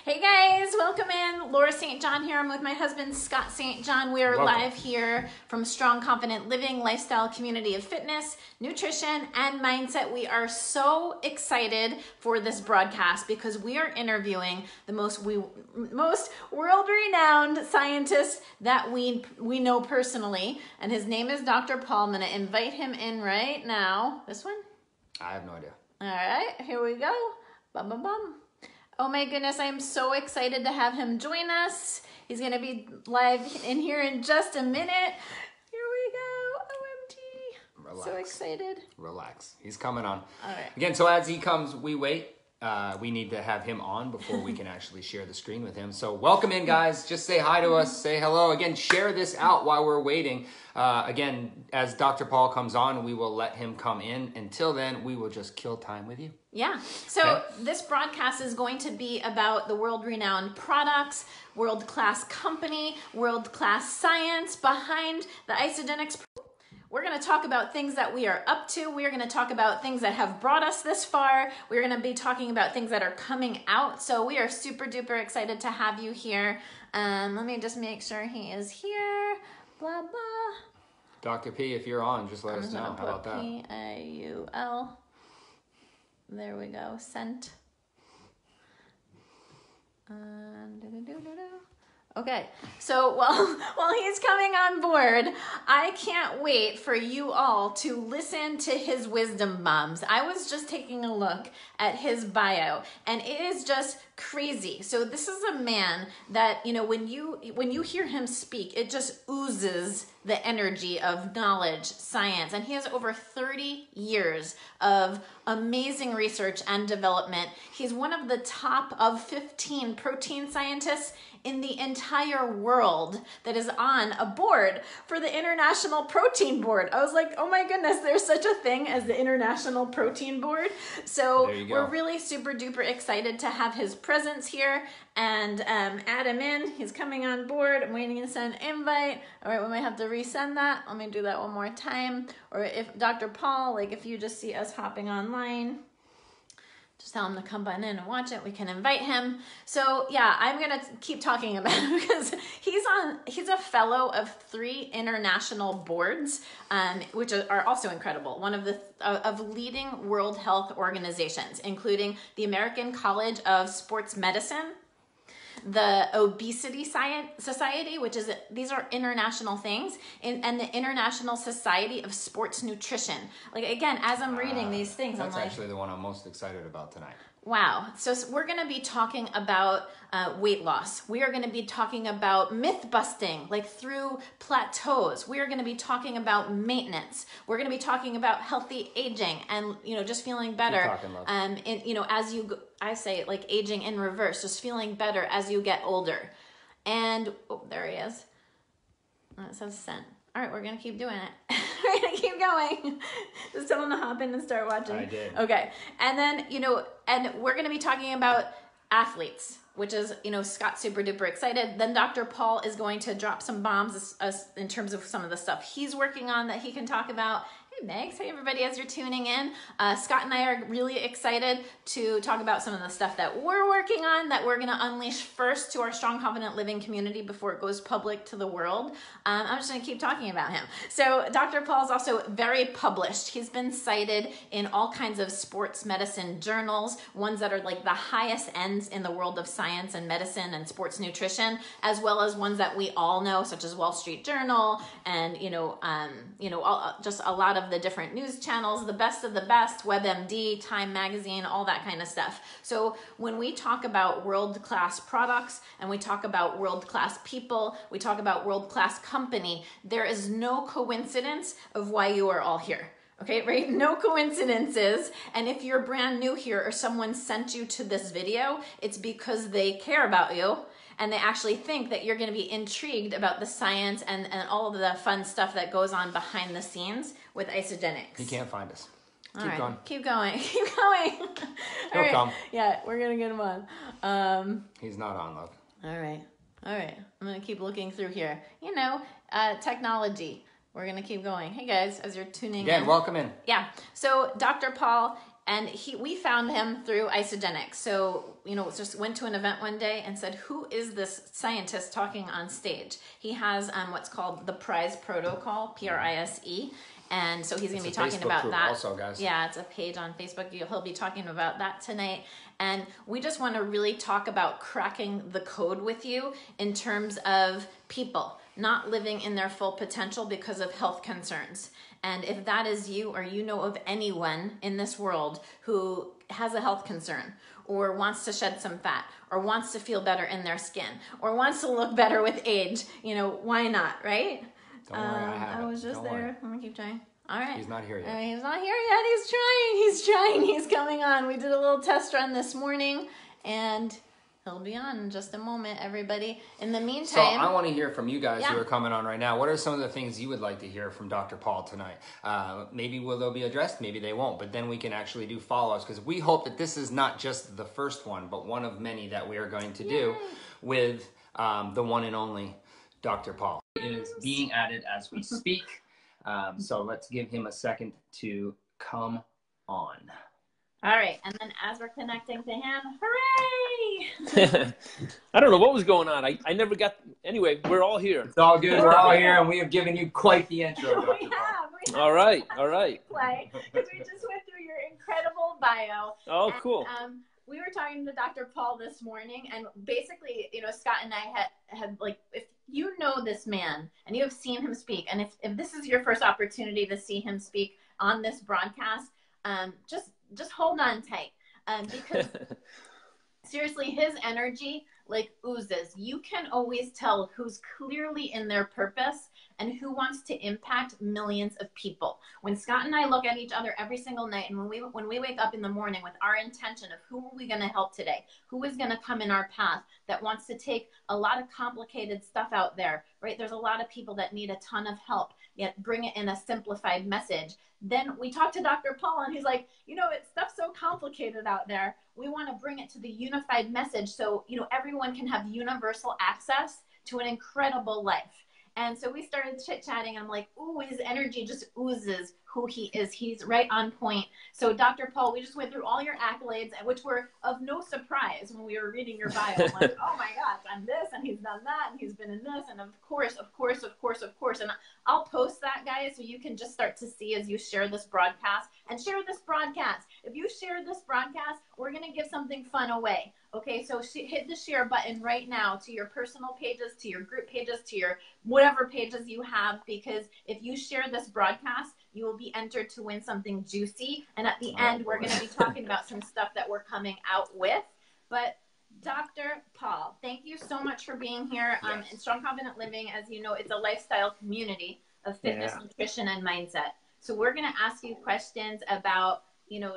Hey guys, welcome in. Laura St. John here. I'm with my husband, Scott St. John. We are live here from Strong Confident Living, Lifestyle Community of Fitness, Nutrition, and Mindset. We are so excited for this broadcast because we are interviewing the most world-renowned scientist that we know personally, and his name is Dr. Paul. I'm going to invite him in right now. This one? I have no idea. All right, here we go. Bum, bum, bum. Oh my goodness, I am so excited to have him join us. He's going to be live in here in just a minute. Here we go. OMG. Relax. So excited. Relax. He's coming on. All right. Again, so as he comes, we wait. We need to have him on before we can actually share the screen with him. So welcome in, guys. Just say hi to us. Say hello. Again, share this out while we're waiting. Again, as Dr. Paul comes on, we will let him come in. Until then, we will just kill time with you. Yeah. So This broadcast is going to be about the world-renowned products, world-class company, world-class science behind the Isogenics. We're going to talk about things that we are up to. We are going to talk about things that have brought us this far. We're going to be talking about things that are coming out. So we are super duper excited to have you here. Let me just make sure he is here. Blah, blah. Dr. P, if you're on, just let us know. How about that? P-A-U-L. There we go. Sent. Okay, so while he's coming on board, I can't wait for you all to listen to his wisdom bombs. I was just taking a look at his bio, and it is just crazy. So this is a man that, you know, when you hear him speak, it just oozes the energy of knowledge, science, and he has over 30 years of amazing research and development. He's one of the top of 15 protein scientists in the entire world that is on a board for the International Protein Board. I was like, oh my goodness, there's such a thing as the International Protein Board. So we're really super duper excited to have his presence here and add him in. He's coming on board. I'm waiting to send an invite. All right, we might have to resend that. Let me do that one more time. Or if Dr. Paul, like if you just see us hopping online, just tell him to come on in and watch it. We can invite him. So yeah, I'm gonna keep talking about him because he's a fellow of 3 international boards, which are also incredible. One of the of leading World Health organizations, including the American College of Sports Medicine, the Obesity Society, which is, these are international things, and the International Society of Sports Nutrition. Like, again, as I'm reading these things, I'm like... That's actually the one I'm most excited about tonight. Wow. So we're going to be talking about weight loss. We are going to be talking about myth busting, like through plateaus. We are going to be talking about maintenance. We're going to be talking about healthy aging and, you know, just feeling better. You know, as you go, I say like aging in reverse, just feeling better as you get older. And, oh, there he is. It says sent. All right, we're going to keep doing it. We're going to keep going. Just tell him to hop in and start watching. I did. Okay. And then, you know, and we're going to be talking about athletes, which is, you know, Scott's super duper excited. Then Dr. Paul is going to drop some bombs in terms of some of the stuff he's working on that he can talk about. Hey, Megs. Hey, everybody, as you're tuning in. Scott and I are really excited to talk about some of the stuff that we're working on that we're going to unleash first to our Strong Confident Living community before it goes public to the world. I'm just going to keep talking about him. So Dr. Paul's also very published. He's been cited in all kinds of sports medicine journals, ones that are like the highest ends in the world of science and medicine and sports nutrition, as well as ones that we all know, such as Wall Street Journal and, just a lot of the different news channels, the best of the best, WebMD, Time Magazine, all that kind of stuff. So when we talk about world-class products and we talk about world-class people, we talk about world-class company, there is no coincidence of why you are all here. Okay, right? No coincidences. And if you're brand new here or someone sent you to this video, it's because they care about you and they actually think that you're going to be intrigued about the science and all of the fun stuff that goes on behind the scenes with Isogenics. He can't find us. Keep going. Keep going. Keep going. He'll come. Yeah, we're going to get him on. He's not on, love. All right. I'm going to keep looking through here. You know, technology. We're going to keep going. Hey, guys, as you're tuning in. Again, welcome in. Yeah. So Dr. Paul And we found him through Isogenics. So, just went to an event one day and said, who is this scientist talking on stage? He has what's called the PRISE protocol, PRISE. And so he's going to be talking about that. Also, guys. Yeah, it's a page on Facebook. He'll be talking about that tonight. And we just want to really talk about cracking the code with you in terms of people not living in their full potential because of health concerns. And if that is you, or you know of anyone in this world who has a health concern, or wants to shed some fat, or wants to feel better in their skin, or wants to look better with age, why not, right? Don't worry, I was just there. Worry. I'm gonna keep trying. All right. He's not here yet. He's not here yet. He's trying. He's coming on. We did a little test run this morning, and he'll be on in just a moment, everybody. In the meantime... So I want to hear from you guys who are coming on right now. What are some of the things you would like to hear from Dr. Paul tonight? Maybe they'll be addressed, maybe they won't, but then we can actually do follow-ups, because we hope that this is not just the first one, but one of many that we are going to do with the one and only Dr. Paul. It is being added as we speak, so let's give him a second to come on. All right, and then as we're connecting to him, hooray! I don't know what was going on. I never got... Anyway, we're all here. It's all good. We're all here, and we have given you quite the intro. We have. All right. Play, because we just went through your incredible bio. Oh, cool. We were talking to Dr. Paul this morning, and basically, Scott and I had like, if you know this man and you have seen him speak, and if this is your first opportunity to see him speak on this broadcast, just hold on tight, because seriously, his energy like oozes. You can always tell who's clearly in their purpose and who wants to impact millions of people. When Scott and I look at each other every single night, and when we wake up in the morning with our intention of who are we going to help today, who is going to come in our path that wants to take a lot of complicated stuff out there, right? There's a lot of people that need a ton of help, yet bring it in a simplified message. Then we talk to Dr. Paul, and he's like, it's stuff so complicated out there. We want to bring it to the unified message so, everyone can have universal access to an incredible life. And so we started chit-chatting, and I'm like, ooh, his energy just oozes who he is. He's right on point. So Dr. Paul, we just went through all your accolades, which were of no surprise when we were reading your bio. I'm like, oh my gosh, I'm this, and he's done that, and he's been in this, and of course. And I'll post that, guys, so you can just start to see as you share this broadcast. And share this broadcast. If you share this broadcast, we're going to give something fun away. Okay, so hit the share button right now to your personal pages, to your group pages, to your whatever pages you have, because if you share this broadcast, you will be entered to win something juicy. And at the end, we're going to be talking about some stuff that we're coming out with. But Dr. Paul, thank you so much for being here. In Strong Confident Living, as you know, it's a lifestyle community of fitness, nutrition, and mindset. So we're going to ask you questions about,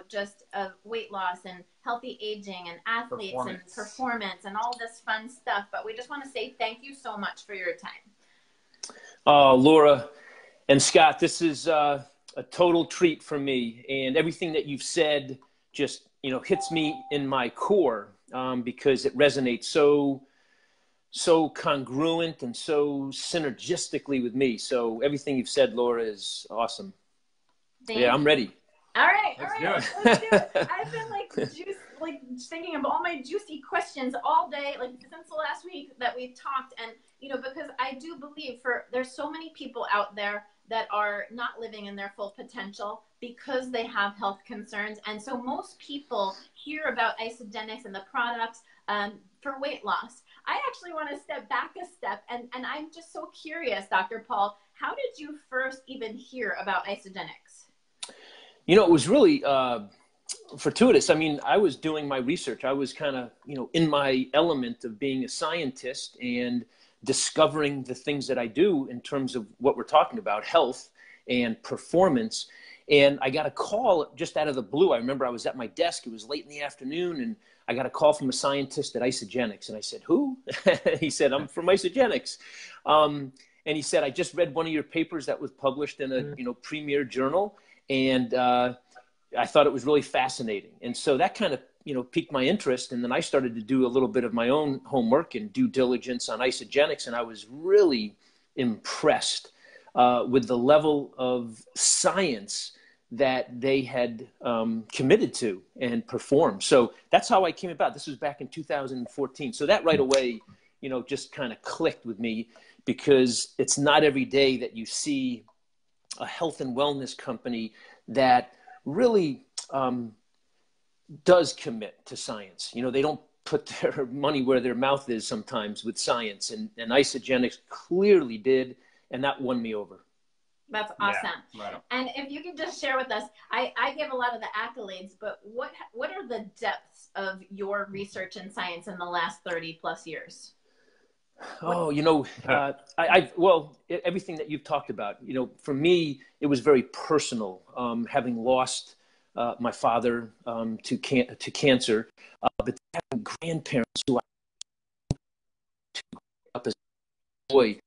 just of weight loss and healthy aging and athletes and performance and all this fun stuff. But we just want to say thank you so much for your time. Laura and Scott, this is a total treat for me. And everything that you've said just, hits me in my core because it resonates so congruent and so synergistically with me. So everything you've said, Laura, is awesome. I'm ready. All right. Let's do it. I've been thinking of all my juicy questions all day, since the last week that we've talked. And, because I do believe there's so many people out there that are not living in their full potential because they have health concerns. And so most people hear about Isogenics and the products for weight loss. I actually want to step back a step, and I'm just so curious, Dr. Paul, how did you first even hear about Isogenics? It was really fortuitous. I mean, I was doing my research. I was kind of, in my element of being a scientist and discovering the things that I do in terms of what we're talking about, health and performance. And I got a call just out of the blue. I remember I was at my desk. It was late in the afternoon, and I got a call from a scientist at Isogenics. And I said, who? He said, I'm from Isogenics. And he said, I just read one of your papers that was published in a premier journal. And I thought it was really fascinating. And so that kind of, piqued my interest. And then I started to do a little bit of my own homework and due diligence on Isogenics. And I was really impressed with the level of science that they had committed to and performed. So that's how I came about. This was back in 2014. So that right away, just kind of clicked with me, because it's not every day that you see a health and wellness company that really does commit to science. They don't put their money where their mouth is sometimes with science, and Isagenix clearly did, and that won me over. That's awesome. Yeah, right on. And if you could just share with us, I give a lot of the accolades, but what are the depths of your research in science in the last 30 plus years? Oh, everything that you've talked about, for me, it was very personal, having lost my father to cancer, but having grandparents who I up as a boy,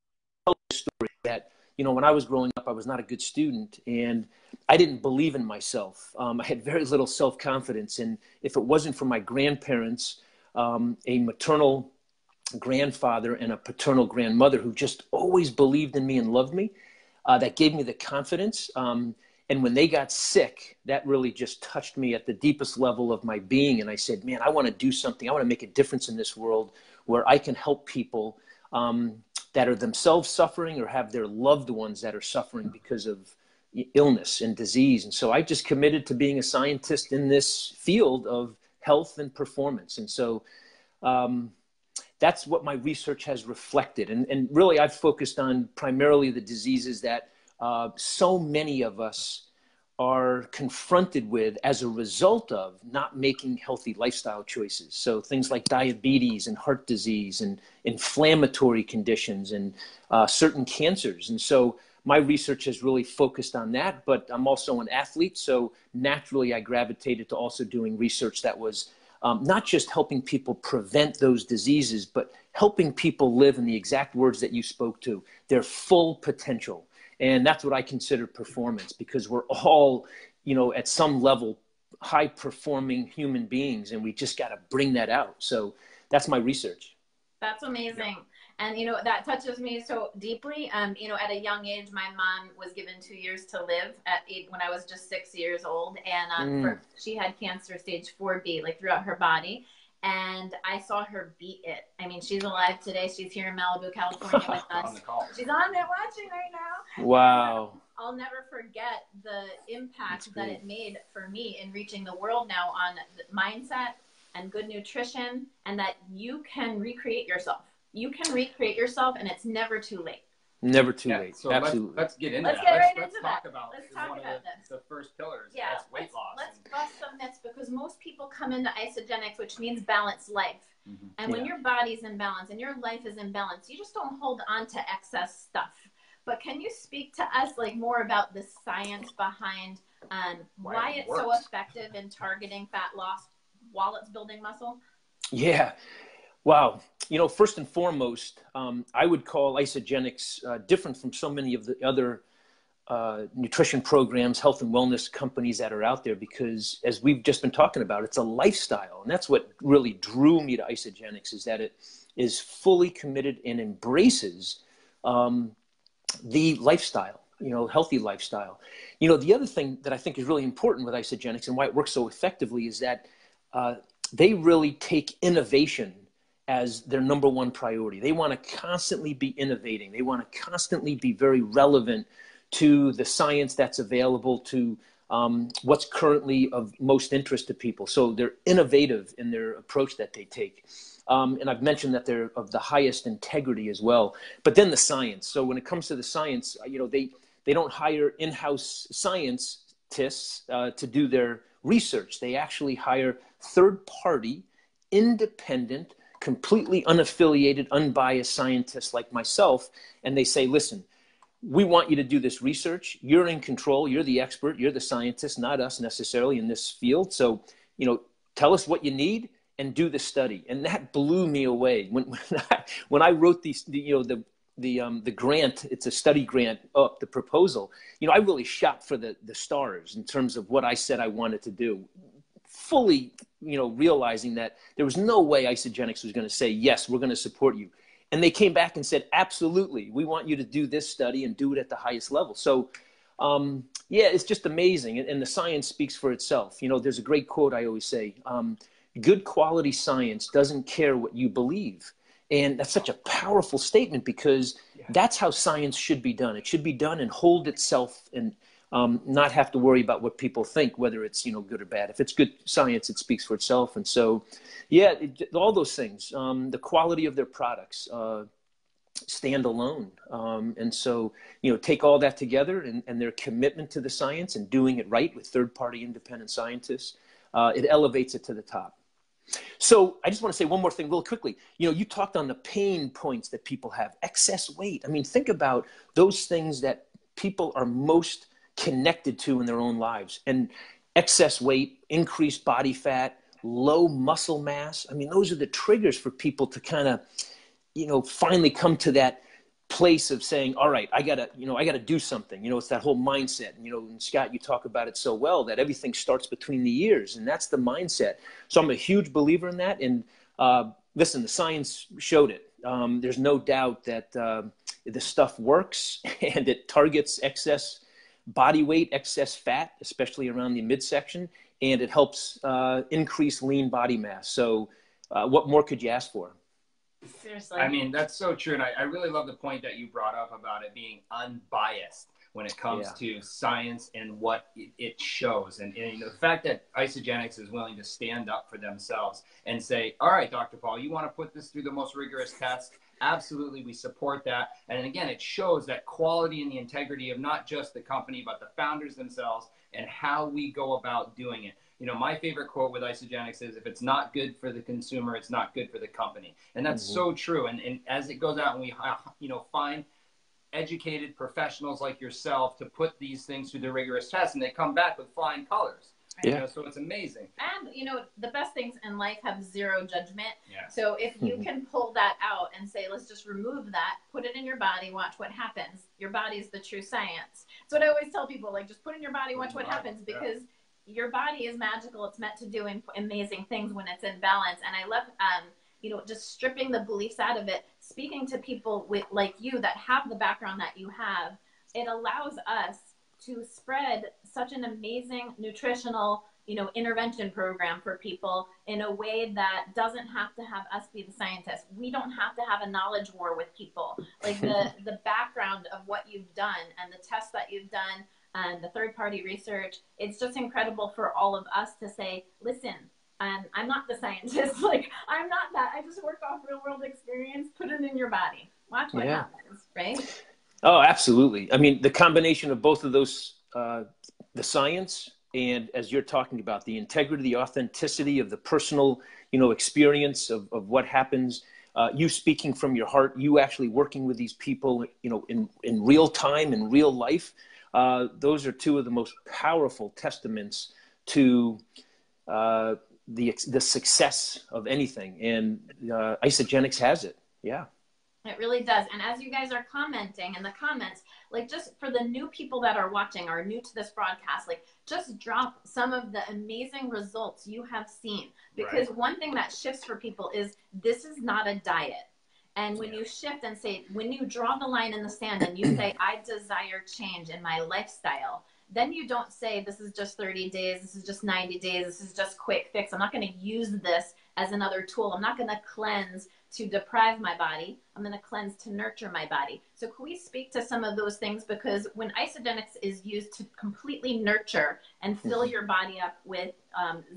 tell the story that, when I was growing up, I was not a good student, and I didn't believe in myself. I had very little self-confidence, and if it wasn't for my grandparents, a maternal grandfather and a paternal grandmother who just always believed in me and loved me, that gave me the confidence. And when they got sick, that really just touched me at the deepest level of my being. And I said, man, I want to do something. I want to make a difference in this world where I can help people that are themselves suffering or have their loved ones that are suffering because of illness and disease. And so I just committed to being a scientist in this field of health and performance. And so that's what my research has reflected. And really, I've focused on primarily the diseases that so many of us are confronted with as a result of not making healthy lifestyle choices. So things like diabetes and heart disease and inflammatory conditions and certain cancers. And so my research has really focused on that, but I'm also an athlete. So naturally, I gravitated to also doing research that was not just helping people prevent those diseases, but helping people live, in the exact words that you spoke to, their full potential. And that's what I consider performance, because we're all, at some level, high-performing human beings, and we just got to bring that out. So that's my research. That's amazing. And, that touches me so deeply. At a young age, my mom was given 2 years to live when I was just 6 years old. And she had cancer stage 4B, throughout her body. And I saw her beat it. I mean, she's alive today. She's here in Malibu, California with us. On the call. She's on it watching right now. Wow. I'll never forget the impact that it made for me in reaching the world now on mindset and good nutrition, and that you can recreate yourself. You can recreate yourself, and it's never too late. Never too late. So absolutely. Let's get into that. Let's talk about this. The first pillars. Yeah, that's weight loss. Let's bust some myths, because most people come into Isagenix, which means balanced life. Mm-hmm. And when your body's in balance and your life is in balance, you just don't hold on to excess stuff. But can you speak to us more about the science behind why it's so effective in targeting fat loss while it's building muscle? Yeah. Wow. First and foremost, I would call Isagenix different from so many of the other nutrition programs, health and wellness companies that are out there, because as we've just been talking about, it's a lifestyle. And that's what really drew me to Isagenix, is that it is fully committed and embraces the lifestyle, healthy lifestyle. The other thing that I think is really important with Isagenix and why it works so effectively is that they really take innovation as their number one priority. They want to constantly be innovating. They want to constantly be very relevant to the science that's available, to what's currently of most interest to people. So they're innovative in their approach that they take. And I've mentioned that they're of the highest integrity as well. But then the science. So when it comes to the science, they don't hire in-house scientists to do their research. They actually hire third-party, independent, completely unaffiliated, unbiased scientists like myself. And they say, listen, we want you to do this research. You're in control. You're the expert. You're the scientist, not us necessarily in this field. So, tell us what you need and do the study. And that blew me away. When I wrote the grant, it's a study grant, the proposal, I really shot for the stars in terms of what I said I wanted to do. Fully, realizing that there was no way Isagenix was going to say, yes, we're going to support you. And they came back and said, absolutely, we want you to do this study and do it at the highest level. So Yeah, it's just amazing. And the science speaks for itself. You know, there's a great quote I always say, good quality science doesn't care what you believe. And that's such a powerful statement because that's how science should be done. It should be done and hold itself and not have to worry about what people think, whether it's, you know, good or bad. If it's good science, it speaks for itself. And so, yeah, all those things, the quality of their products, stand alone. And so, you know, take all that together and their commitment to the science and doing it right with third-party independent scientists, it elevates it to the top. So I just want to say one more thing real quickly. You know, you talked on the pain points that people have, excess weight. I mean, think about those things that people are most connected to in their own lives. And excess weight, increased body fat, low muscle mass. I mean, those are the triggers for people to kind of, you know, finally come to that place of saying, all right, I gotta do something. You know, it's that whole mindset. And, you know, and Scott, you talk about it so well that everything starts between the ears, and that's the mindset. So I'm a huge believer in that. And listen, the science showed it. There's no doubt that the stuff works and it targets excess body weight, excess fat, especially around the midsection, and it helps increase lean body mass. So what more could you ask for? Seriously. I mean, that's so true. And I really love the point that you brought up about it being unbiased when it comes to science and what it shows. And, you know, the fact that Isagenix is willing to stand up for themselves and say, all right, Dr. Paul, you want to put this through the most rigorous test? Absolutely, we support that. And again, it shows that quality and the integrity of not just the company, but the founders themselves and how we go about doing it. You know, my favorite quote with Isagenix is, if it's not good for the consumer, it's not good for the company. And that's so true. And as it goes out and we, you know, find educated professionals like yourself to put these things through the rigorous tests, and they come back with flying colors. You know, so it's amazing. And, you know, the best things in life have zero judgment. Yeah. So if you can pull that out and say, let's just remove that, put it in your body, watch what happens. Your body is the true science. So what I always tell people, like, just put it in your body, watch what happens, because your body is magical. It's meant to do amazing things when it's in balance. And I love, you know, just stripping the beliefs out of it, speaking to people with like you that have the background that you have. It allows us to spread such an amazing nutritional, you know, intervention program for people in a way that doesn't have to have us be the scientists. We don't have to have a knowledge war with people. Like the background of what you've done and the tests that you've done and the third-party research, it's just incredible for all of us to say, listen, I'm not the scientist. Like, I'm not that. I just work off real-world experience. Put it in your body. Watch what happens, right? Oh, absolutely. I mean, the combination of both of those, the science and, as you're talking about, the integrity, the authenticity of the personal, you know, experience of what happens, you speaking from your heart, you actually working with these people, you know, in real time, in real life. Those are two of the most powerful testaments to the success of anything. And Isagenix has it. Yeah. It really does. And as you guys are commenting in the comments, like, just for the new people that are watching or new to this broadcast, like, just drop some of the amazing results you have seen. Because one thing that shifts for people is this is not a diet. And when you shift and say, when you draw the line in the sand and you say, I desire change in my lifestyle, then you don't say, this is just 30 days, this is just 90 days, this is just quick fix. I'm not going to use this as another tool. I'm not going to cleanse to deprive my body. I'm going to cleanse to nurture my body. So can we speak to some of those things? Because when Isagenix is used to completely nurture and fill your body up with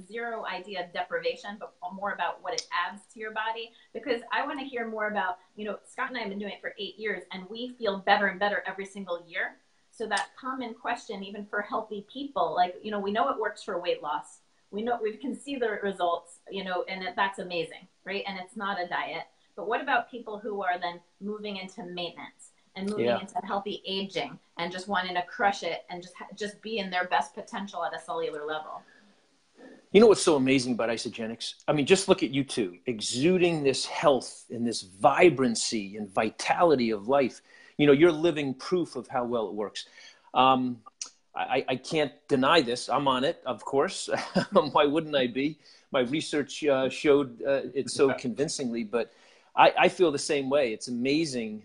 zero idea of deprivation, but more about what it adds to your body, because I want to hear more about, you know, Scott and I have been doing it for 8 years and we feel better and better every single year. So that common question, even for healthy people, like, you know, we know it works for weight loss. We know we can see the results, you know, and that's amazing, right? And it's not a diet. But what about people who are then moving into maintenance and moving into healthy aging and just wanting to crush it and just be in their best potential at a cellular level? You know what's so amazing about Isagenix? I mean, just look at you two, exuding this health and this vibrancy and vitality of life. You know, you're living proof of how well it works. I can't deny this. I'm on it, of course. Why wouldn't I be? My research showed it so convincingly, but I feel the same way. It's amazing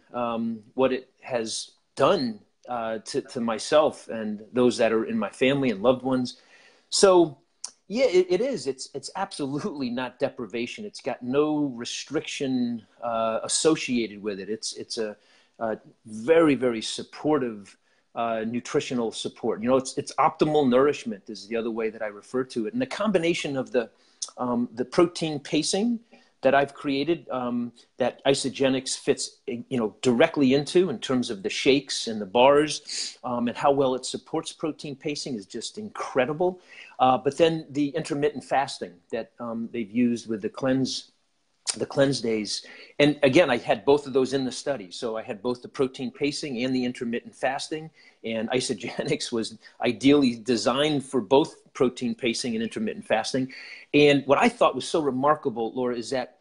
what it has done to myself and those that are in my family and loved ones. So yeah, it is. It's absolutely not deprivation. It's got no restriction associated with it. It's a very, very supportive nutritional support. It's optimal nourishment is the other way that I refer to it. And the combination of the protein pacing that I've created, that Isagenix fits, directly into in terms of the shakes and the bars, and how well it supports protein pacing is just incredible. But then the intermittent fasting that they've used with the cleanse days. And again, I had both of those in the study. So I had both the protein pacing and the intermittent fasting, and Isagenix was ideally designed for both protein pacing and intermittent fasting. And what I thought was so remarkable, Laura, is that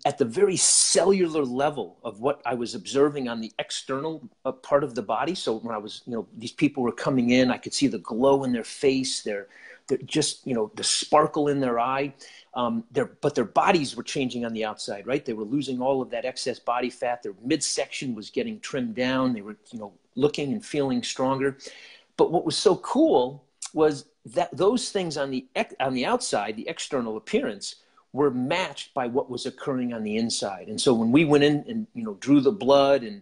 at the very cellular level of what I was observing on the external part of the body. So when I was, these people were coming in, I could see the glow in their face, they're just, the sparkle in their eye. But their bodies were changing on the outside, right? They were losing all of that excess body fat. Their midsection was getting trimmed down. They were, looking and feeling stronger. But what was so cool was that those things on the outside, the external appearance, were matched by what was occurring on the inside. And so when we went in and, drew the blood and,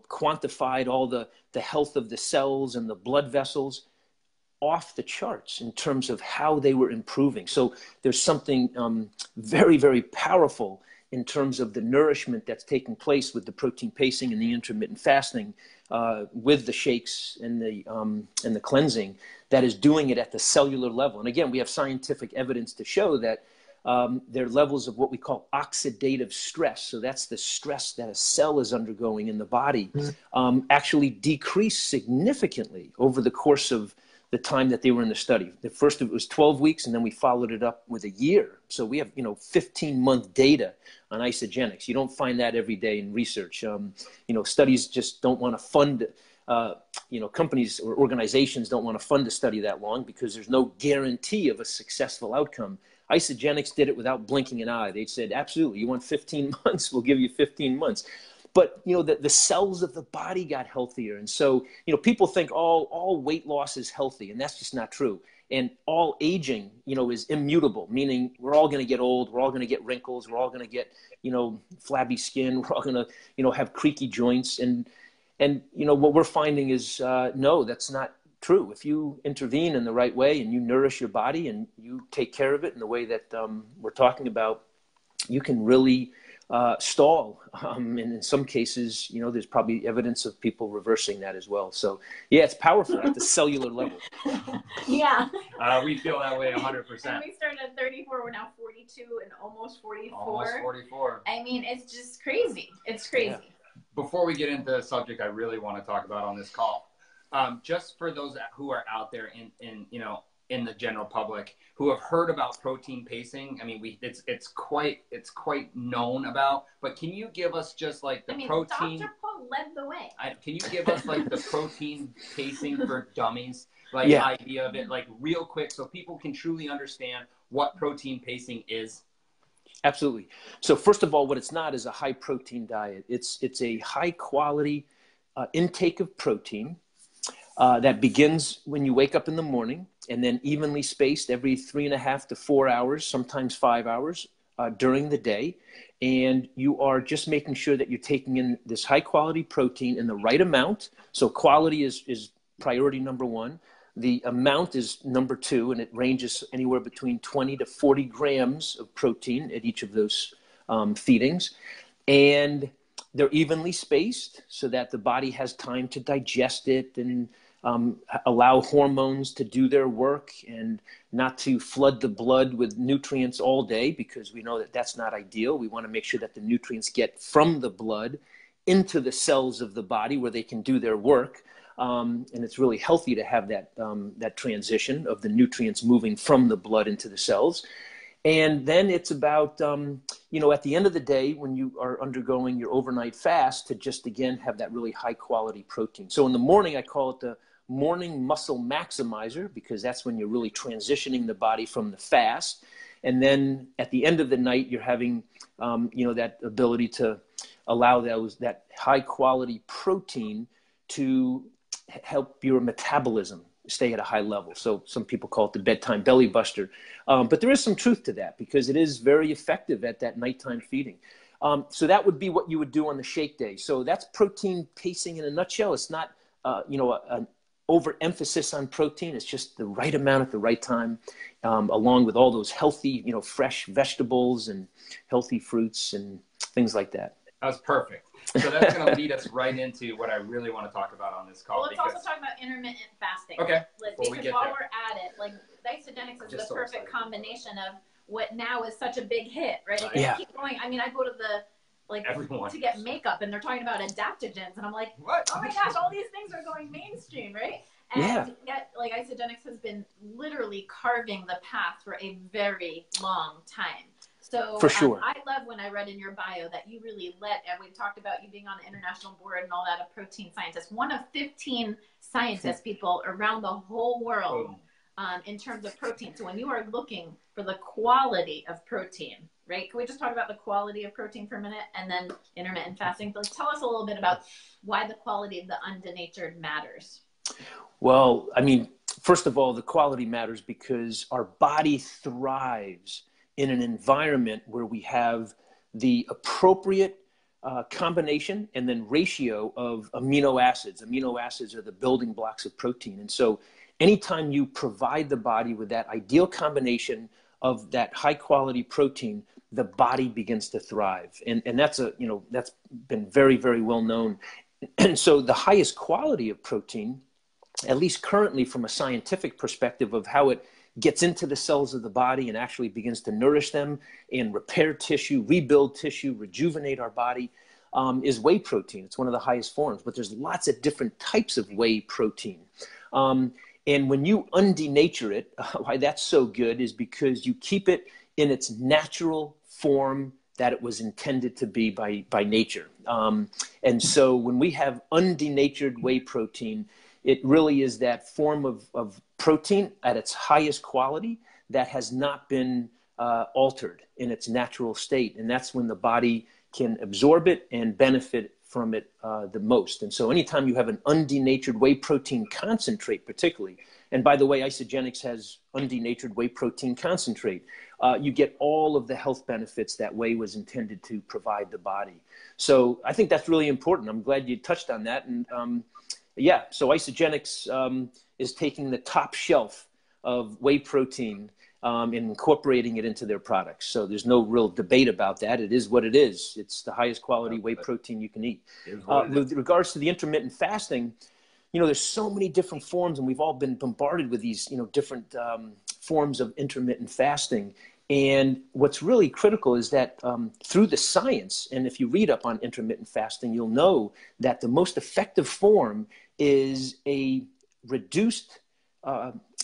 quantified all the health of the cells and the blood vessels, off the charts in terms of how they were improving. So there's something very, very powerful in terms of the nourishment that's taking place with the protein pacing and the intermittent fasting, with the shakes and the cleansing, that is doing it at the cellular level. And again, we have scientific evidence to show that their levels of what we call oxidative stress, so that's the stress that a cell is undergoing in the body, actually decrease significantly over the course of the time that they were in the study. The first, it was 12 weeks, and then we followed it up with a year. So we have, 15-month data on Isagenix. You don't find that every day in research. Studies just don't want to fund, companies or organizations don't want to fund a study that long because there's no guarantee of a successful outcome. Isagenix did it without blinking an eye. They said, absolutely, you want 15 months? We'll give you 15 months. But, the cells of the body got healthier. And so, people think all weight loss is healthy, and that's just not true. And all aging, is immutable, meaning we're all going to get old. We're all going to get wrinkles. We're all going to get, flabby skin. We're all going to, have creaky joints. And what we're finding is, no, that's not true. If you intervene in the right way and you nourish your body and you take care of it in the way that we're talking about, you can really stall. And in some cases, there's probably evidence of people reversing that as well. So yeah, it's powerful at the cellular level. Yeah. We feel that way 100%. And we started at 34, we're now 42 and almost 44. Almost 44. I mean, it's just crazy. It's crazy. Yeah. Before we get into the subject I really want to talk about on this call, just for those who are out there in the general public who have heard about protein pacing, I mean, it's quite known about. But can you give us just like the protein? Dr. Paul led the way. Can you give us like the protein pacing for dummies, idea of it, like real quick, so people can truly understand what protein pacing is? Absolutely. So first of all, what it's not is a high protein diet. It's a high quality intake of protein that begins when you wake up in the morning, and then evenly spaced every 3.5 to 4 hours, sometimes 5 hours during the day. And you are just making sure that you're taking in this high quality protein in the right amount. So quality is priority number one. The amount is number two, and it ranges anywhere between 20 to 40 grams of protein at each of those feedings. And they're evenly spaced so that the body has time to digest it and allow hormones to do their work and not to flood the blood with nutrients all day, because we know that that's not ideal. We want to make sure that the nutrients get from the blood into the cells of the body where they can do their work. And it's really healthy to have that transition of the nutrients moving from the blood into the cells. And then it's about, at the end of the day, when you are undergoing your overnight fast, to just, again, have that really high quality protein. So in the morning, I call it the morning muscle maximizer, because that's when you're really transitioning the body from the fast. And then at the end of the night, you're having, that ability to allow that high quality protein to help your metabolism stay at a high level. So some people call it the bedtime belly buster. But there is some truth to that because it is very effective at that nighttime feeding. So that would be what you would do on the shake day. So that's protein pacing in a nutshell. It's not, an overemphasis on protein. It's just the right amount at the right time, along with all those healthy, fresh vegetables and healthy fruits and things like that. That was perfect. So that's going to lead us right into what I really want to talk about on this call. Well, let's also talk about intermittent fasting. Okay. Because while we're at it, like isogenics is the perfect combination of what now is such a big hit, right? Like, yeah. I keep going. I mean, I go to to get makeup, and they're talking about adaptogens, and I'm like, what? Oh my gosh, all these things are going mainstream, right? And yet, like, isogenics has been literally carving the path for a very long time. So for sure. I love when I read in your bio that you really and we've talked about you being on the international board and all that of protein scientists, one of 15 scientists, people around the whole world in terms of protein. So when you are looking for the quality of protein, right? Can we just talk about the quality of protein for a minute and then intermittent fasting? So tell us a little bit about why the quality of the undenatured matters. Well, I mean, first of all, the quality matters because our body thrives in an environment where we have the appropriate combination and then ratio of amino acids. Amino acids are the building blocks of protein. And so anytime you provide the body with that ideal combination of that high quality protein, the body begins to thrive. And that's that's been very, very well known. And so the highest quality of protein, at least currently from a scientific perspective of how it gets into the cells of the body and actually begins to nourish them and repair tissue, rebuild tissue, rejuvenate our body, is whey protein. It's one of the highest forms, but there's lots of different types of whey protein. And when you undenature it, why that's so good is because you keep it in its natural form that it was intended to be by nature. And so when we have undenatured whey protein, it really is that form of protein at its highest quality that has not been altered in its natural state. And that's when the body can absorb it and benefit from it the most. And so anytime you have an undenatured whey protein concentrate particularly, and by the way, Isogenics has undenatured whey protein concentrate, you get all of the health benefits that whey was intended to provide the body. So I think that's really important. I'm glad you touched on that. And so Isogenics is taking the top shelf of whey protein and incorporating it into their products. So there's no real debate about that. It is what it is. It's the highest quality whey protein you can eat. With regards to the intermittent fasting, there's so many different forms, and we've all been bombarded with these, different forms of intermittent fasting. And what's really critical is that through the science, and if you read up on intermittent fasting, you'll know that the most effective form is a reduced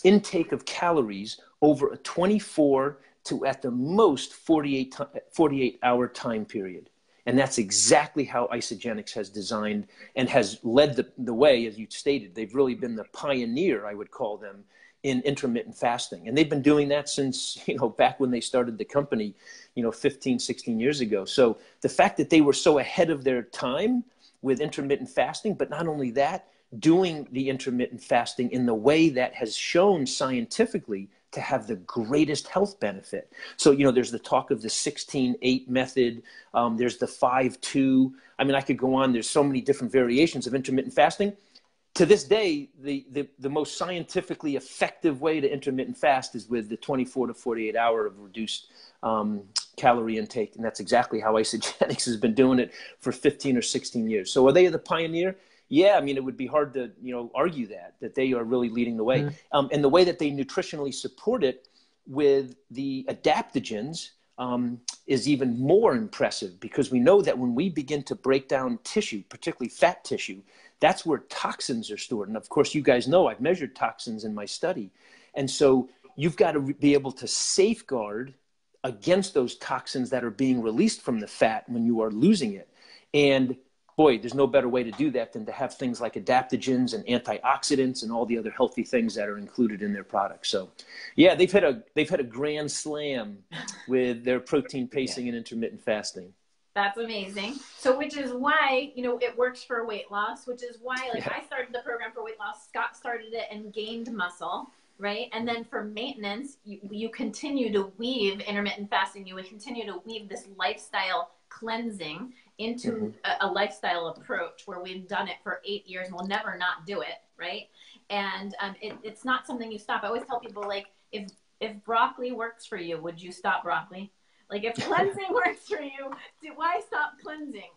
intake of calories over a 24 to at the most 48 hour time period. And that's exactly how Isogenics has designed and has led the way, as you stated. They've really been the pioneer, I would call them, in intermittent fasting. And they've been doing that since, back when they started the company, 15, 16 years ago. So the fact that they were so ahead of their time with intermittent fasting, but not only that, doing the intermittent fasting in the way that has shown scientifically to have the greatest health benefit. So, there's the talk of the 16-8 method. There's the 5-2. I mean, I could go on. There's so many different variations of intermittent fasting. To this day, the most scientifically effective way to intermittent fast is with the 24 to 48 hour of reduced calorie intake. And that's exactly how Isogenics has been doing it for 15 or 16 years. So are they the pioneer? Yeah, I mean, it would be hard to, argue that they are really leading the way. And the way that they nutritionally support it with the adaptogens is even more impressive, because we know that when we begin to break down tissue, particularly fat tissue, that's where toxins are stored. And of course, you guys know I've measured toxins in my study. And so you've got to be able to safeguard against those toxins that are being released from the fat when you are losing it. And boy, there's no better way to do that than to have things like adaptogens and antioxidants and all the other healthy things that are included in their products. So, yeah, they've had a grand slam with their protein pacing and intermittent fasting. That's amazing. So, which is why, it works for weight loss, which is why, I started the program for weight loss. Scott started it and gained muscle, right? And then for maintenance, you continue to weave intermittent fasting. You would continue to weave this lifestyle cleansing into a lifestyle approach where we've done it for 8 years and we'll never not do it, right? And it's not something you stop. I always tell people, if broccoli works for you, would you stop broccoli? If cleansing works for you, why stop cleansing?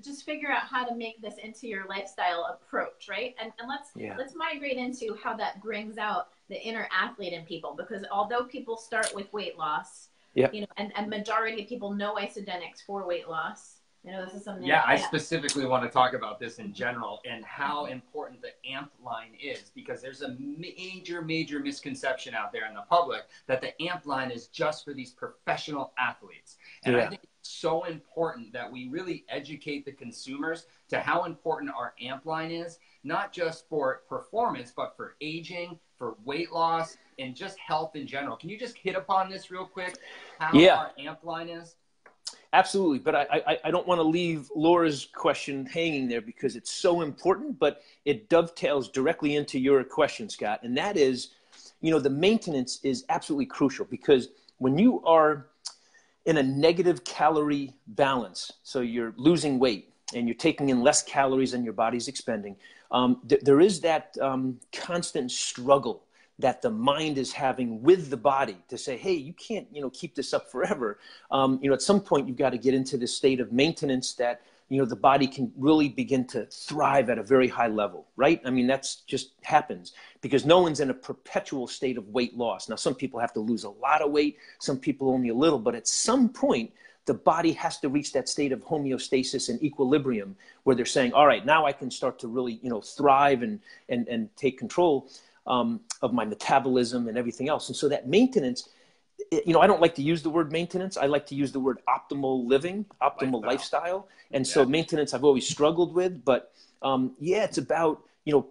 Just figure out how to make this into your lifestyle approach, right? And let's migrate into how that brings out the inner athlete in people, because although people start with weight loss, and majority of people know isogenics for weight loss. This is something. Yeah, I specifically want to talk about this in general and how important the AMP line is, because there's a major misconception out there in the public that the AMP line is just for these professional athletes. And I think it's so important that we really educate the consumers to how important our AMP line is, not just for performance, but for aging, for weight loss, and just health in general. Can you just hit upon this real quick, how our AMP line is? Absolutely. But I don't want to leave Laura's question hanging there, because it's so important, but it dovetails directly into your question, Scott. And that is, the maintenance is absolutely crucial, because when you are in a negative calorie balance, so you're losing weight and you're taking in less calories than your body's expending, there is that constant struggle that the mind is having with the body to say, hey, you can't, keep this up forever. At some point, you've got to get into this state of maintenance that, the body can really begin to thrive at a very high level, right? I mean, that's just happens because no one's in a perpetual state of weight loss. Now, some people have to lose a lot of weight, some people only a little, but at some point, the body has to reach that state of homeostasis and equilibrium where they're saying, all right, now I can start to really, thrive and take control of my metabolism and everything else. And so that maintenance, I don't like to use the word maintenance. I like to use the word optimal living, optimal lifestyle. And so maintenance I've always struggled with, but it's about,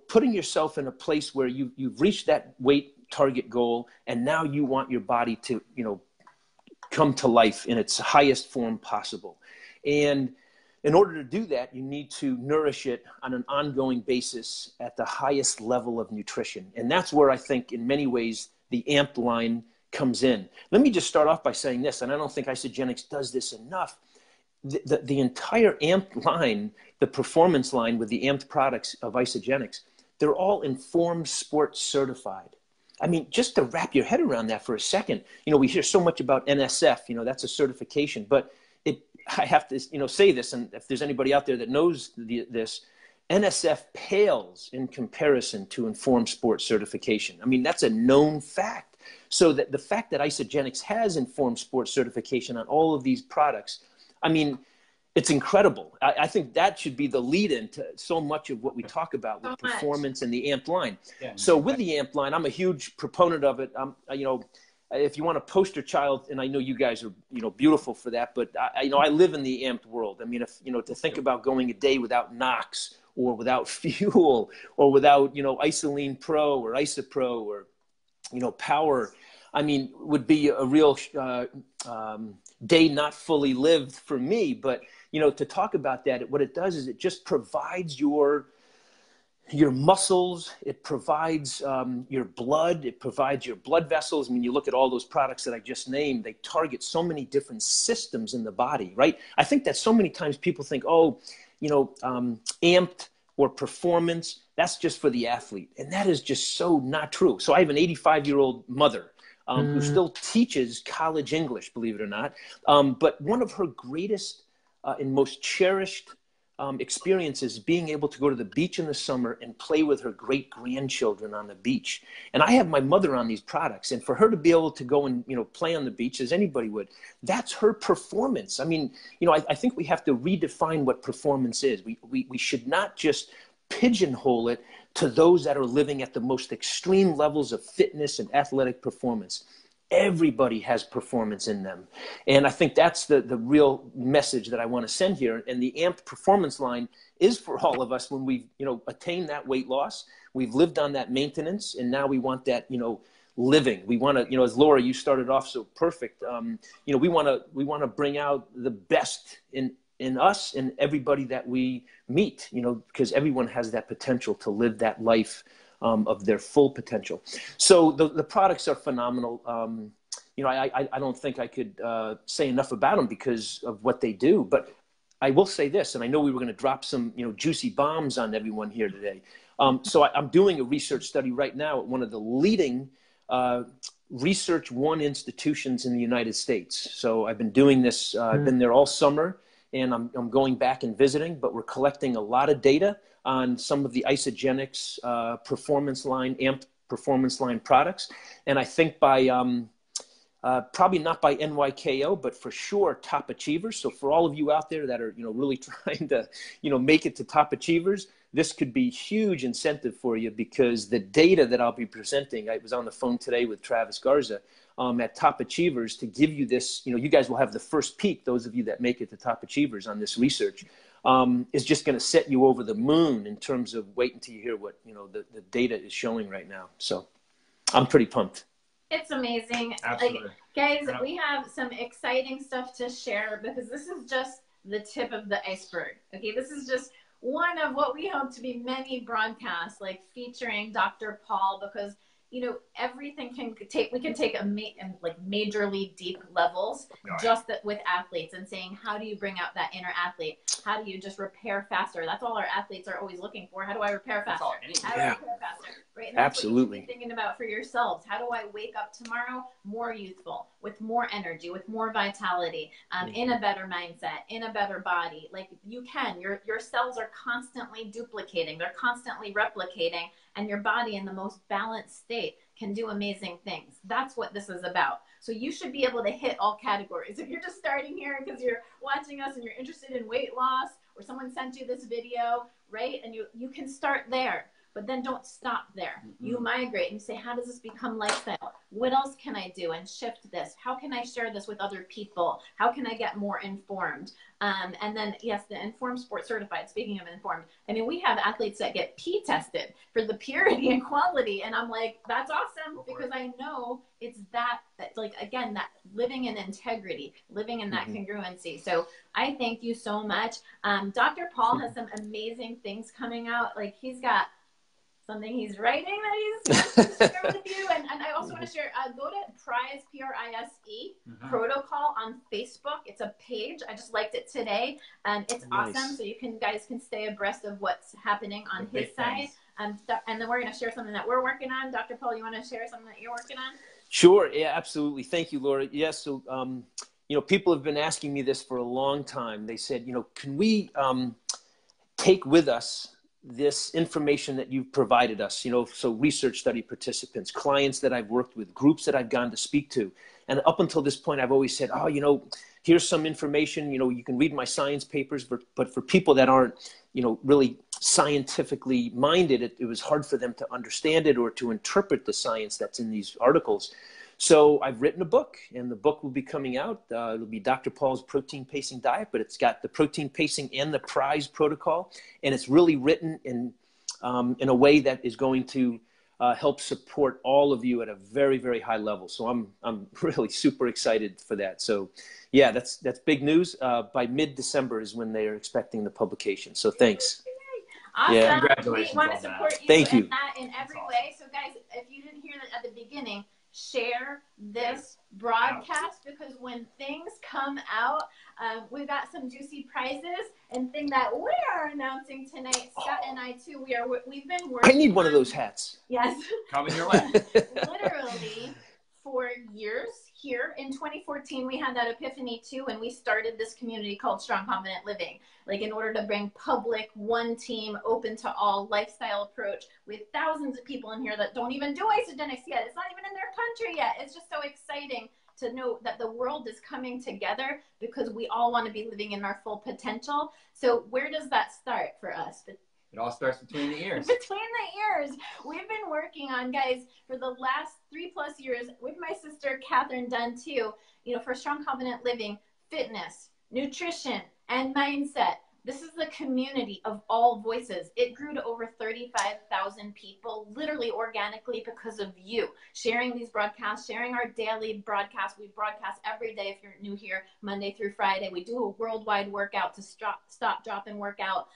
putting yourself in a place where you've reached that weight target goal. And now you want your body to, come to life in its highest form possible. And in order to do that, you need to nourish it on an ongoing basis at the highest level of nutrition. And that's where I think in many ways the AMP line comes in. Let me just start off by saying this, and I don't think Isagenix does this enough. The entire AMP line, the performance line with the AMP products of Isagenix, they're all Informed Sport certified. I mean, just to wrap your head around that for a second, we hear so much about NSF, that's a certification, but I have to, say this, and if there's anybody out there that knows this, NSF pales in comparison to Informed Sport certification. I mean, that's a known fact. So that the fact that Isagenix has Informed Sport certification on all of these products, I mean, it's incredible. I think that should be the lead-in to so much of what we talk about with performance and the AMP line. Yeah, so with the AMP line, I'm a huge proponent of it. If you want a poster child, and I know you guys are, beautiful for that, but I live in the amped world. I mean, if, to think about going a day without NOx or without fuel or without, Isoline Pro or Isopro or, Power, I mean, would be a real day not fully lived for me. But, to talk about that, what it does is it just provides your muscles, it provides your blood, it provides your blood vessels. I mean, you look at all those products that I just named, they target so many different systems in the body, right? I think that so many times people think, amped or performance, that's just for the athlete. And that is just so not true. So I have an 85-year-old mother who still teaches college English, believe it or not. But one of her greatest and most cherished experiences being able to go to the beach in the summer and play with her great-grandchildren on the beach. And I have my mother on these products, and for her to be able to go and, play on the beach as anybody would, that's her performance. I mean, I think we have to redefine what performance is. We should not just pigeonhole it to those that are living at the most extreme levels of fitness and athletic performance. Everybody has performance in them. And I think that's the real message that I want to send here. And the AMP performance line is for all of us when we've, attained that weight loss. We've lived on that maintenance, and now we want that, living. We want to, as Laura, you started off so perfect. We want to bring out the best in in us and everybody that we meet, you know, because everyone has that potential to live that life of their full potential. So the products are phenomenal. You know, I don't think I could say enough about them because of what they do, but I will say this, and I know we were going to drop some, you know, juicy bombs on everyone here today. So I'm doing a research study right now at one of the leading Research One institutions in the United States. So I've been doing this, I've been there all summer, and I'm going back and visiting, but we're collecting a lot of data on some of the Isogenics performance line, AMP performance line products. And I think by, probably not by NYKO, but for sure top achievers. So for all of you out there that are, you know, really trying to, you know, make it to top achievers, this could be huge incentive for you, because the data that I'll be presenting, I was on the phone today with Travis Garza at Top Achievers to give you this, you know, you guys will have the first peek, those of you that make it to Top Achievers on this research, is just going to set you over the moon in terms of wait until you hear what, you know, the data is showing right now. So I'm pretty pumped. It's amazing. Absolutely. Like, guys, we have some exciting stuff to share, because this is just the tip of the iceberg. Okay, this is just one of what we hope to be many broadcasts, like featuring Dr. Paul, because, you know, everything we can take like majorly deep levels just with athletes, and saying, how do you bring out that inner athlete? How do you just repair faster? That's all our athletes are always looking for. How do I repair faster? How do I repair faster? Right? And that's Absolutely. what you should be thinking about for yourselves. How do I wake up tomorrow more youthful, with more energy, with more vitality, in a better mindset, in a better body? Like, you can. Your cells are constantly duplicating. They're constantly replicating, and your body in the most balanced state can do amazing things. That's what this is about. So you should be able to hit all categories. If you're just starting here because you're watching us and you're interested in weight loss, or someone sent you this video, right? And you can start there, but then don't stop there. You migrate and say, how does this become lifestyle? What else can I do and shift this? How can I share this with other people? How can I get more informed? And then, yes, the Informed Sport Certified, speaking of informed, I mean, we have athletes that get pee tested for the purity and quality. And I'm like, that's awesome, because I know it's that like, again, that living in integrity, living in that congruency. So I thank you so much. Dr. Paul has some amazing things coming out. Like, he's got something he's writing that he's going to share with you. And I also want to share, go to Prize, P-R-I-S-E, Protocol on Facebook. It's a page. I just liked it today. It's awesome. So you guys can stay abreast of what's happening on his side. And then we're going to share something that we're working on. Dr. Paul, you want to share something that you're working on? Sure. Yeah, absolutely. Thank you, Laura. Yes. So, you know, people have been asking me this for a long time. They said, you know, can we take with us this information that you've provided us, you know, so research study participants, clients that I've worked with, groups that I've gone to speak to. And up until this point, I've always said, oh, you know, here's some information, you know, you can read my science papers, but for people that aren't, you know, really scientifically minded, it was hard for them to understand it or to interpret the science that's in these articles. So I've written a book, and the book will be coming out. It'll be Dr. Paul's Protein Pacing Diet, but it's got the protein pacing and the Prize protocol, and it's really written in a way that is going to help support all of you at a very, very high level. So I'm really super excited for that. So yeah, that's big news. By mid-December is when they are expecting the publication. So thanks. Awesome. Yeah. Congratulations. We want to support you Thank you. in every way. So guys, if you didn't hear that at the beginning, share this broadcast, because when things come out, we've got some juicy prizes and thing that we are announcing tonight. Scott and I too, we've been working. I need one of those hats. Yes. Coming your way. Literally for years here. In 2014, we had that epiphany too, and we started this community called Strong Confident Living. Like, in order to bring public, one team, open to all lifestyle approach with thousands of people in here that don't even do isogenics yet. It's not even in their country yet. It's just so exciting to know that the world is coming together because we all want to be living in our full potential. So where does that start for us? It all starts between the ears. Between the ears. We've been working on, guys, for the last 3+ years with my sister, Catherine Dunn, too, you know, for Strong Confident Living, fitness, nutrition, and mindset. This is the community of all voices. It grew to over 35,000 people, literally organically, because of you sharing these broadcasts, sharing our daily broadcasts. We broadcast every day if you're new here, Monday through Friday. We do a worldwide workout to stop, drop, and workout.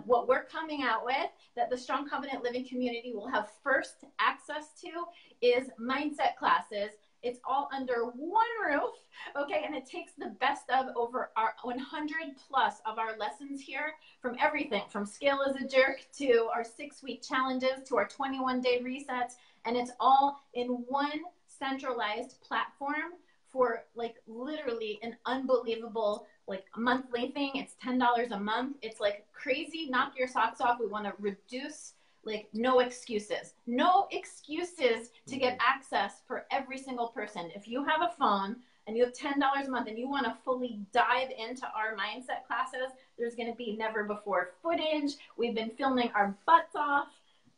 What we're coming out with that the Strong Covenant Living community will have first access to is mindset classes. It's all under one roof, okay? And it takes the best of over our 100 plus of our lessons here, from everything from Scale as a Jerk to our 6-week challenges to our 21-day resets. And it's all in one centralized platform for like literally an unbelievable like monthly thing. It's $10 a month. It's like crazy. Knock your socks off. We want to reduce like no excuses to get access for every single person. If you have a phone and you have $10 a month and you want to fully dive into our mindset classes, there's going to be never before footage. We've been filming our butts off.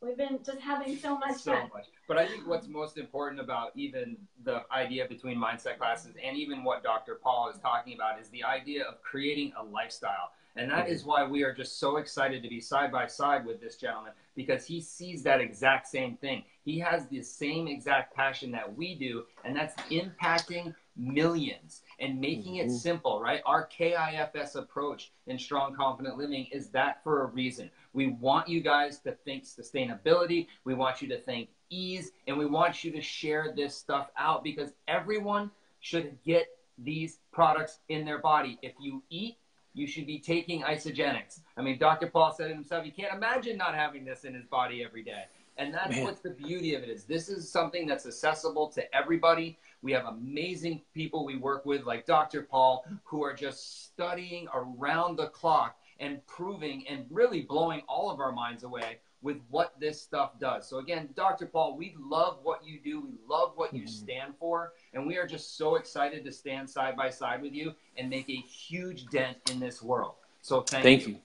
We've been just having so much fun. But I think what's most important about even the idea between mindset classes and even what Dr. Paul is talking about is the idea of creating a lifestyle. And that is why we are just so excited to be side by side with this gentleman, because he sees that exact same thing. He has the same exact passion that we do, and that's impacting millions and making it simple, right? Our KIFS approach in Strong Confident Living is that for a reason. We want you guys to think sustainability. We want you to think ease, and we want you to share this stuff out because everyone should get these products in their body. If you eat, you should be taking isogenics. I mean, Dr. Paul said it himself, you can't imagine not having this in his body every day. And that's what's the beauty of it is. This is something that's accessible to everybody. We have amazing people we work with like Dr. Paul who are just studying around the clock and proving and really blowing all of our minds away with what this stuff does. So again, Dr. Paul, we love what you do. We love what you stand for. And we are just so excited to stand side by side with you and make a huge dent in this world. So thank you.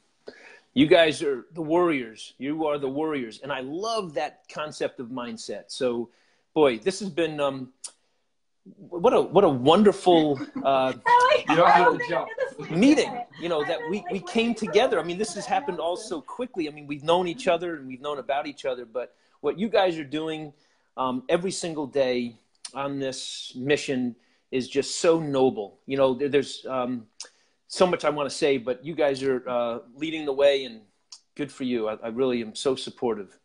You guys are the warriors. You are the warriors. And I love that concept of mindset. So, boy, this has been what a wonderful meeting, you know, that we came together. I mean, this has happened all so quickly. I mean, we've known each other and we've known about each other, but what you guys are doing every single day on this mission is just so noble. You know, there's so much I want to say, but you guys are leading the way, and good for you. I really am so supportive.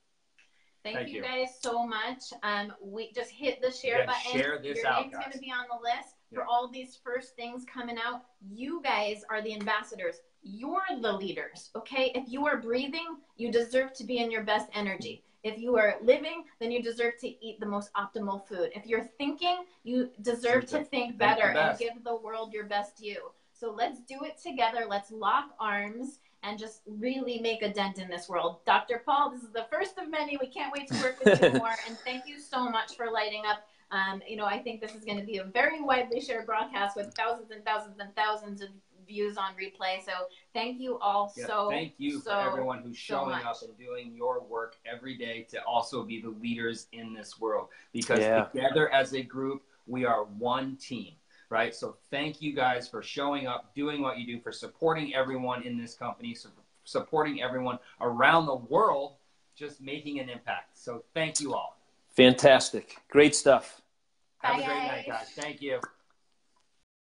Thank you guys so much. We just hit the share button. Share this Your out, name's guys. going to be on the list for all these first things coming out. You guys are the ambassadors. You're the leaders, okay? If you are breathing, you deserve to be in your best energy. If you are living, then you deserve to eat the most optimal food. If you're thinking, you deserve to think better and give the world your best you. So let's do it together. Let's lock arms and just really make a dent in this world. Dr. Paul, this is the first of many. We can't wait to work with you more. And thank you so much for lighting up. You know, I think this is going to be a very widely shared broadcast with thousands and thousands and thousands of views on replay. So thank you all thank you for everyone who's showing up and doing your work every day to also be the leaders in this world. Because together as a group, we are one team. Right? So thank you guys for showing up, doing what you do, for supporting everyone in this company, supporting everyone around the world, just making an impact. So thank you all. Fantastic. Great stuff. Have a great night, guys. Thank you.